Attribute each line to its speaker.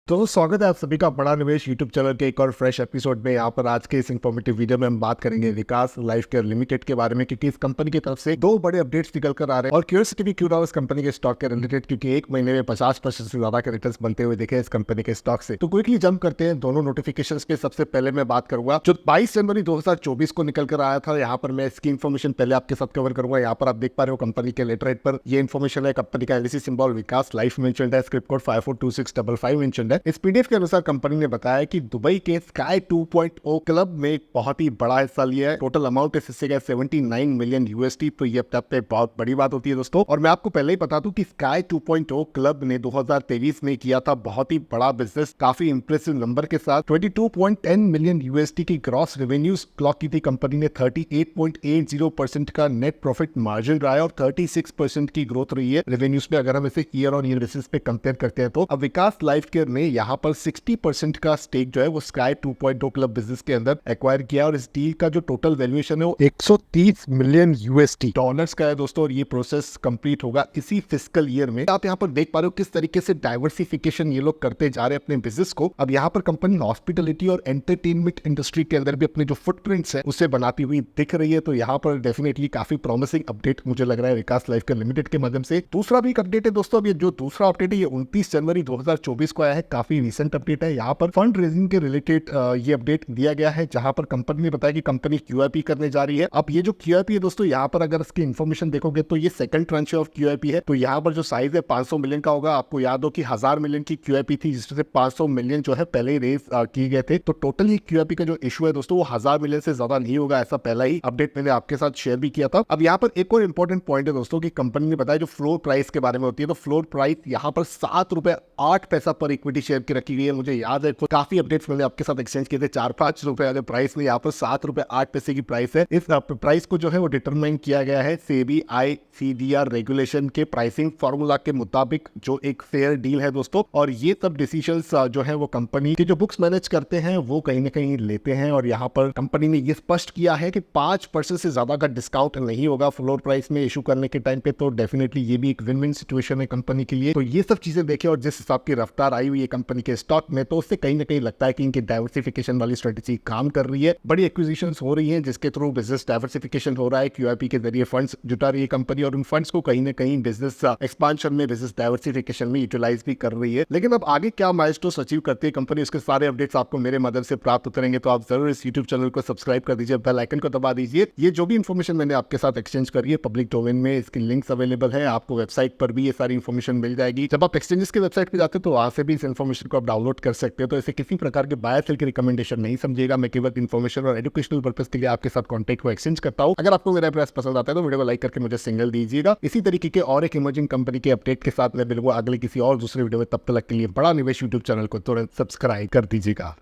Speaker 1: तो स्वागत है आप सभी का बड़ा निवेश यूट्यूब चैनल के एक और फ्रेश एपिसोड में। यहाँ पर आज के इस इन्फॉर्मेटिव वीडियो में हम बात करेंगे विकास लाइफ केयर लिमिटेड के बारे में, क्योंकि इस कंपनी की तरफ से दो बड़े अपडेट्स निकल कर आ रहे हैं और क्यूरियोसिटी भी क्यों रहा इस कंपनी के स्टॉक के रिलेटेड, क्योंकि एक महीने में 50% से ज्यादा के रिटर्न्स बनते हुए दिखे इस कंपनी के स्टॉक से। तो क्विकली जंप करते हैं दोनों नोटिफिकेशंस पे। सबसे पहले मैं बात करूंगा जो 22 जनवरी 2024 को निकल कर आया था। यहाँ पर मैं इसकी इन्फॉर्मेशन पहले आपके साथ कवर करूंगा। यहाँ पर आप देख पा रहे हो कंपनी के लेटरहेड पर ये इन्फॉर्मेशन है। कंपनी का एलआईसी सिंबल विकास लाइफ मेंशन्ड है, स्क्रिप्ट कोड 542655 मेंशन्ड है। इस पीडीएफ के अनुसार कंपनी ने बताया कि दुबई के स्काई 2.0 क्लब में एक बहुत ही बड़ा हिस्सा लिया है। टोटल अमाउंट इस हिस्से का 79 मिलियन यूएसडी। तो ये अब पे बहुत बड़ी बात होती है दोस्तों। और मैं आपको पहले ही बता दूं कि स्काई 2.0 क्लब ने 2023 में किया था बहुत ही बड़ा बिजनेस, काफी इंप्रेसिव नंबर के साथ 22.10 मिलियन यूएसडी की ग्रॉस रेवेन्यूज क्लॉक की थी। कंपनी ने 38.80% का नेट प्रॉफिट मार्जिन रहा है और 36% की ग्रोथ रही है रेवेन्यूज पे, अगर हम इसे ईयर ऑन ईयर बेसिस पे कंपेयर करते हैं। तो अब विकास लाइफ केयर ने यहाँ पर 60% का स्टेक जो है वो स्काई 2.0 क्लब बिजनेस के अंदर एक्वायर किया और इस डील का जो टोटल वैल्यूएशन है वो 130 मिलियन यूएसडी डॉलर्स का है दोस्तों। और ये प्रोसेस कंप्लीट होगा इसी फिस्कल ईयर में। आप यहाँ पर देख पा रहे हो किस तरीके से डाइवर्सिफिकेशन ये लोग करते जा रहे हैं अपने बिजनेस को। अब यहाँ पर कंपनी हॉस्पिटलिटी और एंटरटेनमेंट इंडस्ट्री के अंदर भी अपने जो फुटप्रिंट्स है उसे बनाती हुई दिख रही है। तो यहाँ पर डेफिनेटली काफी प्रॉमिसिंग अपडेट मुझे लग रहा है विकास लाइफ केयर लिमिटेड के माध्यम से। दूसरा भी एक अपडेट है दोस्तों। अब ये जो दूसरा अपडेट है ये 29 जनवरी 2024 को आया है, काफी रिसेंट अपडेट है। यहाँ पर फंड रेजिंग के रिलेटेड ये अपडेट दिया गया है, जहां पर कंपनी ने बताया कि कंपनी क्यूआईपी करने जा रही है। अब ये जो क्यूआईपी है दोस्तों, यहाँ पर अगर इसकी इन्फॉर्मेशन देखोगे तो ये सेकंड ट्रांच ऑफ क्यूआईपी है। तो यहाँ पर जो साइज है 500 मिलियन का होगा। आपको याद हो कि 1000 मिलियन की क्यूआईपी थी, जिसमें से 500 मिलियन जो है पहले ही रेज किए गए थे। तो टोटल ये क्यूआईपी का जो इशू है दोस्तों वो 1000 मिलियन से ज्यादा नहीं होगा, ऐसा पहला ही अपडेट मैंने आपके साथ शेयर भी किया था। अब यहाँ पर एक और इंपॉर्टेंट पॉइंट है दोस्तों कि कंपनी ने बताया जो फ्लोर प्राइस के बारे में होती है। तो फ्लोर प्राइस यहाँ पर 7 रुपए 8 पैसा पर इक्विटी शेयर की रखी गई है। मुझे याद है काफी अपडेट्स मैंने आपके साथ एक्सचेंज किए थे 4-5 रुपए वाले प्राइस में, यहाँ पर 7 रुपए 8 पैसे की प्राइस है। इस प्राइस को जो है वो डिटरमाइन किया गया है सेबी आईसीडीआर रेगुलेशन के प्राइसिंग फॉर्मूला के मुताबिक, जो एक फेयर डील है दोस्तों। और ये सब डिसीजंस जो है वो कंपनी के जो बुक्स मैनेज करते हैं वो कहीं ना कहीं लेते हैं। और यहाँ पर कंपनी ने ये स्पष्ट किया है कि 5% से ज्यादा का डिस्काउंट नहीं होगा फ्लोर प्राइस में इशू करने के टाइम पे। तो डेफिनेटली ये भी एक विन विन सिचुएशन है कंपनी के लिए। तो ये सब चीजें देखें और जिस हिसाब की रफ्तार आई हुई है कंपनी के स्टॉक में, तो उससे कहीं ना कहीं लगता है कि इनकी डाइवर्सिफिकेशन वाली स्ट्रेटेजी काम कर रही है। बड़ी एक्विजिशंस हो रही हैं जिसके थ्रू बिजनेस डाइवर्सिफिकेशन हो रहा है। क्यूआईपी के जरिए फंड्स जुटा रही है कंपनी और उन फंड्स को कहीं ना कहीं बिजनेस एक्सपांशन में, बिजनेस डाइवर्सिफिकेशन में यूटिलाइज भी कर रही है। लेकिन अब आगे क्या माइलस्टोन्स अचीव करती है कंपनी, उसके सारे अपडेट्स आपको मेरे मदद से प्राप्त होते रहेंगे। तो आप जरूर इस यूट्यूब चैनल को सब्सक्राइब कर दीजिए, बेल आइकन को दबा दीजिए। ये जो भी इन्फॉर्मेशन मैंने आपके साथ एक्सचेंज करी है पब्लिक डोमेन में, इसकी लिंक्स अवेलेबल है। आपको वेबसाइट पर भी ये सारी इन्फॉर्मेशन मिल जाएगी। जब आप एक्सचेंजेस की वेबसाइट पे जाते हो तो वहां से भी इस इन्फॉर्मेशन को आप डाउनलोड कर सकते हो। तो इसे किसी प्रकार के बाय सेल की रिकमेंडेशन नहीं समझिएगा। मैं केवल इन्फॉर्मेशन और एजुकेशनल पर्पस के लिए आपके साथ कॉन्टेक्ट को एक्सचेंज करता हूं। अगर आपको मेरा प्रयास पसंद आता है तो वीडियो को लाइक करके मुझे सिग्नल दीजिएगा। इसी तरीके के और एक इमर्जिंग कंपनी के अपडेट के साथ मैं मिलूंगा अगले किसी और दूसरे वीडियो में। तब तक के लिए बड़ा निवेश यूट्यूब चैनल को तुरंत सब्सक्राइब कर दीजिएगा।